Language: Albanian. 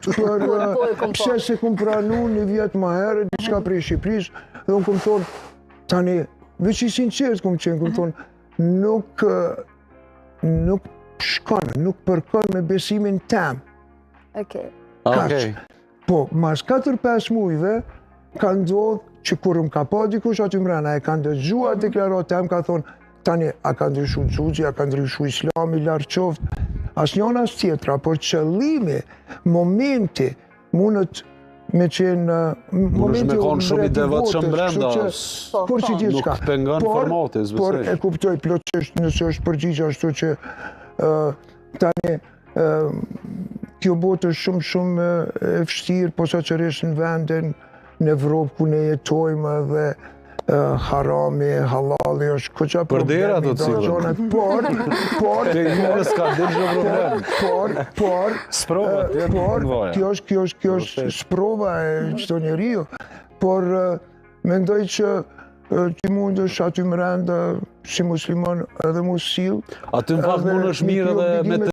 pse se kum pranu një vjet më herë, diçka prej Shqipërisë, dhe unë kum thonë, tani, veç i sinqert kum qenë, kum thonë, nuk shkon, nuk përkon me besimin tem. Po, mas 4-5 mujve, ka ndodhë që kur më ka pa dikush aty mrena, e ka ndëgjua deklarat tem, ka thonë, tani, a ka ndryshu Xuxhi, a ka ndryshu Islami, larë qoftë, as njona as tjetra, por qëllimi, momenti, mundet me qenë... Mundesh me konë shumë i devotshëm brenda, nuk pengon formati, zbesej. Por e kuptoj plotësisht nëse është përgjigje ashtu që tani kjo botë është shumë e vështirë, posaçërisht në vendin në Evropë ku ne jetojmë dhe harami, halali është koqa përdera do të cilën. Kjo është sprova e çdo njeriu, por mendoj që ti mundesh aty mrenda si musliman edhe mos sill. Aty në fakt mund është mirë edhe me